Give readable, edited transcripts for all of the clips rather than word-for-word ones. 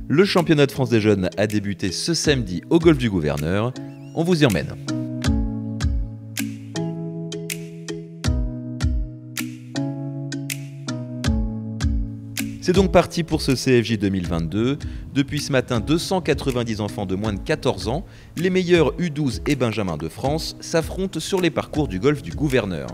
Le championnat de France des jeunes a débuté ce samedi au golf du Gouverneur. On vous y emmène. C'est donc parti pour ce CFJ 2022. Depuis ce matin, 290 enfants de moins de 14 ans, les meilleurs U12 et Benjamin de France, s'affrontent sur les parcours du golf du Gouverneur.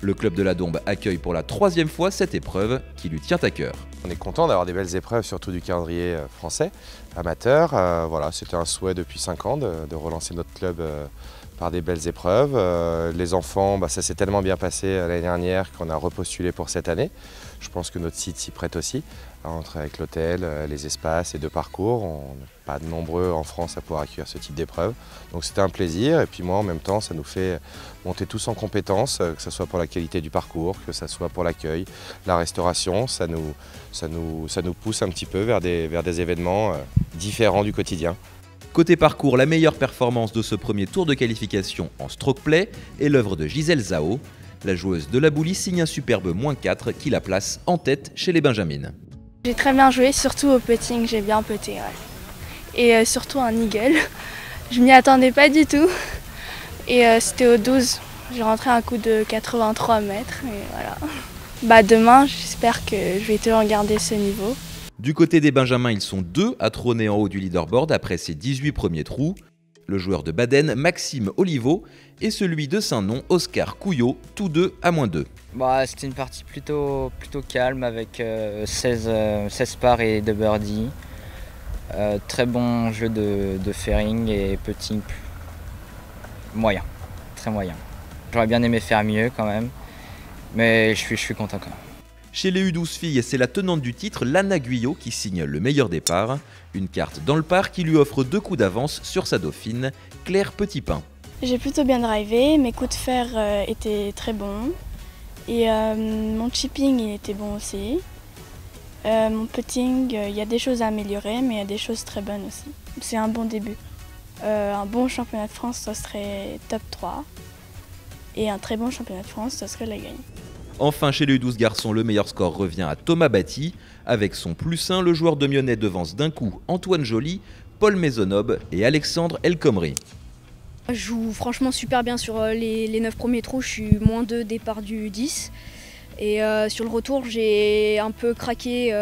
Le club de la Dombe accueille pour la 3e fois cette épreuve qui lui tient à cœur. On est content d'avoir des belles épreuves, surtout du calendrier français, amateur. Voilà, c'était un souhait depuis 5 ans de relancer notre club par des belles épreuves. Les enfants, ça s'est tellement bien passé l'année dernière qu'on a repostulé pour cette année. Je pense que notre site s'y prête aussi, avec l'hôtel, les espaces et 2 parcours. On n'est pas nombreux en France à pouvoir accueillir ce type d'épreuve. Donc c'était un plaisir et puis moi en même temps ça nous fait monter tous en compétences, que ce soit pour la qualité du parcours, que ce soit pour l'accueil, la restauration. Ça nous pousse un petit peu vers des événements différents du quotidien. Côté parcours, la meilleure performance de ce premier tour de qualification en stroke play est l'œuvre de Gisèle Zhao. La joueuse de la Boulie signe un superbe -4 qui la place en tête chez les Benjamines. J'ai très bien joué, surtout au putting, j'ai bien puté. Ouais. Et surtout un eagle. Je m'y attendais pas du tout. Et c'était au 12. J'ai rentré un coup de 83 mètres. Et voilà. Demain, j'espère que je vais toujours garder ce niveau. Du côté des Benjamins, ils sont 2 à trôner en haut du leaderboard après ses 18 premiers trous. Le joueur de Baden, Maxime Oliveau, et celui de Saint-Nom, Oscar Couillot, tous deux à -2. C'était une partie plutôt calme avec 16 pars et 2 birdies. Très bon jeu de fairing et putting moyen, très moyen. J'aurais bien aimé faire mieux quand même, mais je suis content quand même. Chez les U12 filles, c'est la tenante du titre, Lana Guyot, qui signe le meilleur départ. Une carte dans le par qui lui offre 2 coups d'avance sur sa dauphine, Claire Petitpain. J'ai plutôt bien drivé, mes coups de fer étaient très bons. Et mon chipping il était bon aussi. Mon putting, il y a des choses à améliorer, mais il y a des choses très bonnes aussi. C'est un bon début. Un bon championnat de France, ça serait top 3. Et un très bon championnat de France, ça serait la gagne. Enfin, chez les U12 garçons, le meilleur score revient à Thomas Batty. Avec son +1, le joueur de Mionnet devance d'un coup Antoine Joly, Paul Maisonob et Alexandre El Khomri. Je joue franchement super bien sur les 9 premiers trous, je suis -2 départ du 10. Et sur le retour, j'ai un peu craqué,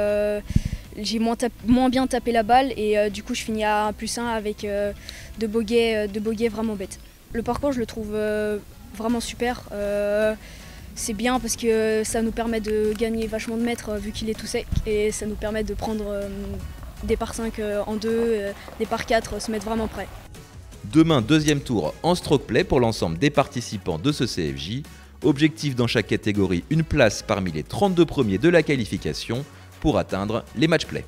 j'ai moins bien tapé la balle et du coup je finis à un +1 avec 2 bogeys vraiment bêtes. Le parcours, je le trouve vraiment super. C'est bien parce que ça nous permet de gagner vachement de mètres vu qu'il est tout sec et ça nous permet de prendre des par 5 en 2, des par 4, se mettre vraiment prêt. Demain, 2e tour en stroke play pour l'ensemble des participants de ce CFJ. Objectif dans chaque catégorie, une place parmi les 32 premiers de la qualification pour atteindre les match play.